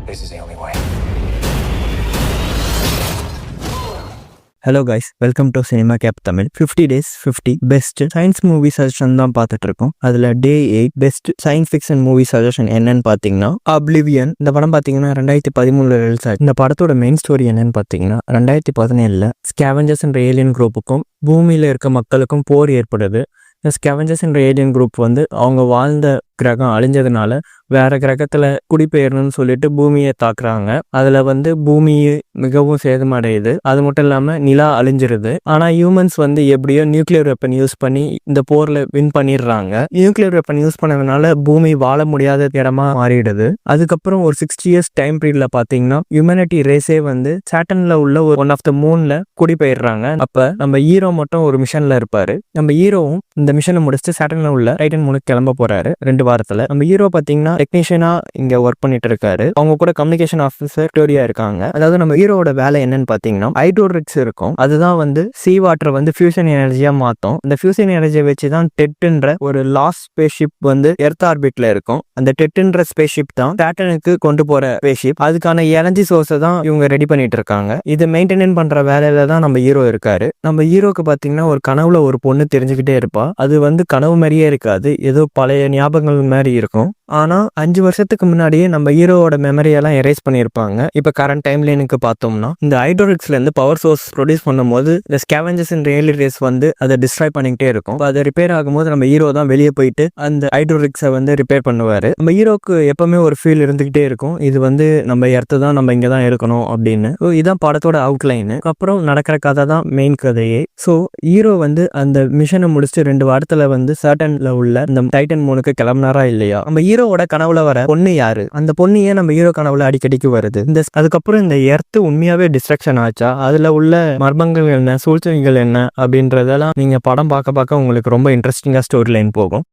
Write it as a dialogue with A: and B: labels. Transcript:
A: This is the only way.
B: Hello guys, welcome to cinema cap Tamil. 50 days 50 best science movie suggestion தான் பார்த்துட்டு இருக்கோம். அதில் day 8 best science fiction movie suggestion என்னன்னு பார்த்தீங்கன்னா oblivion. இந்த படம் பார்த்தீங்கன்னா 2013 ரிலீஸ் ஆச்சு. இந்த படத்தோட மெயின் ஸ்டோரி என்னன்னு பார்த்தீங்கன்னா 2017 ஸ்கேவெஞ்சர்ஸ் என்ற ஏலியன் குரூப்புக்கும் பூமியில் இருக்க மக்களுக்கும் போர் ஏற்படுது. இந்த ஸ்கேவெஞ்சர்ஸ் என்ற ஏலியன் குரூப் வந்து அவங்க வாழ்ந்த கிரகம் அழிஞ்சதுனால வேற கிரகத்தில் குடிபெயரணும்னு சொல்லிட்டு பூமியை தாக்குறாங்க. அதில் வந்து பூமி மிகவும் சேதமடையுது. அது மட்டும் இல்லாமல் நிலா அழிஞ்சிருது. ஆனால் ஹியூமன்ஸ் வந்து எப்படியோ நியூக்ளியர் வெப்பன் யூஸ் பண்ணி இந்த போரில் வின் பண்ணிடுறாங்க. நியூக்ளியர் வெப்பன் யூஸ் பண்ணதுனால பூமி வாழ முடியாத இடமா மாறிடுது. அதுக்கப்புறம் ஒரு 60 years டைம் பீரியட்ல பார்த்தீங்கன்னா ஹியூமனிட்டி ரேஸே வந்து சாட்டன்ல உள்ள ஒரு ஒன் ஆஃப் த மூன்ல குடிபெயர்றாங்க. அப்போ நம்ம ஹீரோ மட்டும் ஒரு மிஷன்ல இருப்பாரு. நம்ம ஹீரோவும் இந்த மிஷனை முடிச்சுட்டு சாட்டன்ல உள்ள டைட்டன் மூணுக்கு கிளம்ப போறாரு 2 வாரத்துல. நம்ம ஹீரோ பாத்தீங்கன்னா டெக்னீஷியனா இங்க ஒர்க் பண்ணிட்டு இருக்காரு. அவங்க கூட கம்யூனிகேஷன் ஆஃபீஸர் விக்டோரியா இருக்காங்க. அதாவது நம்ம ஹீரோட வேலை என்னன்னு பாத்தீங்கன்னா ஹைட்ரோரிக்ஸ் இருக்கும். அதுதான் வந்து சீ வாட்டர் வந்து ஃபியூஷன் எனர்ஜியா மாத்தும். அந்த ஃபியூஷன் எனர்ஜியை வச்சுதான் டெட்ன்ற ஒரு லாஸ்ட் ஸ்பேஸ் ஷிப் வந்து எர்த் ஆர்பிட்ல இருக்கும். அந்த டெட்ன்ற ஸ்பேஸ் ஷிப் தான் சாட்டனுக்கு கொண்டு போற ஸ்பேஸ் ஷிப். அதுக்கான எனர்ஜி சோர்ஸை தான் இவங்க ரெடி பண்ணிட்டு இருக்காங்க. இதை மெயின்டைன் பண்ற வேலையில தான் நம்ம ஹீரோ இருக்காரு. நம்ம ஹீரோக்கு பாத்தீங்கன்னா ஒரு கனவுல ஒரு பொண்ணு தெரிஞ்சுக்கிட்டே இருப்பா. அது வந்து கனவு மாதிரியே இருக்காது, ஏதோ பழைய ஞாபகங்கள் மாதிரி இருக்கும். ஆனா 5 வருஷத்துக்கு முன்னாடியே நம்ம ஹீரோவோட மெமரியெல்லாம் எரேஸ் பண்ணியிருப்பாங்க. இப்போ கரண்ட் டைம்லைனுக்கு பார்த்தோம்னா இந்த ஹைட்ரோரிக்ஸ்ல இருந்து பவர் சோர்ஸ் ப்ரொடியூஸ் பண்ணும்போது இந்த ஸ்கேவெஞ்சர்ஸ் அண்ட் ஏலியன் ரேஸ் வந்து அதை டிஸ்ட்ராய் பண்ணிக்கிட்டே இருக்கும். அதை ரிப்பேர் ஆகும்போது நம்ம ஹீரோ தான் வெளியே போயிட்டு அந்த ஹைட்ரோரிக்ஸை வந்து ரிப்பேர் பண்ணுவாரு. நம்ம ஹீரோக்கு எப்பவுமே ஒரு ஃபீல் இருந்துகிட்டே இருக்கும், இது வந்து நம்ம எர்த்து தான், நம்ம இங்கே தான் இருக்கணும் அப்படின்னு. ஸோ இதான் படத்தோட அவுட்லைனு. அப்புறம் நடக்கிற கதை தான் மெயின் கதையே. ஸோ ஹீரோ வந்து அந்த மிஷனை முடிச்சுட்டு 2 வாரத்துல வந்து சாட்டன்ல உள்ள இந்த டைட்டன் மூணுக்கு கிளம்பினாரா இல்லையா? நம்ம ஹீரோவோட கனவுல வர பொண்ணு யாரு? அந்த பொண்ணு ஏன் நம்ம ஹீரோ கனவுல அடிக்கடிக்கு வருது? அதுக்கப்புறம் இந்த எர்த்து உண்மையாவே டிஸ்ட்ரக்ஷன் ஆச்சா? அதுல உள்ள மர்மங்கள் என்ன, சூழ்ச்சிகள் என்ன அப்படின்றதெல்லாம் நீங்க படம் பார்க்க பார்க்க உங்களுக்கு ரொம்ப இன்ட்ரெஸ்டிங்கா ஸ்டோரி லைன் போகும்.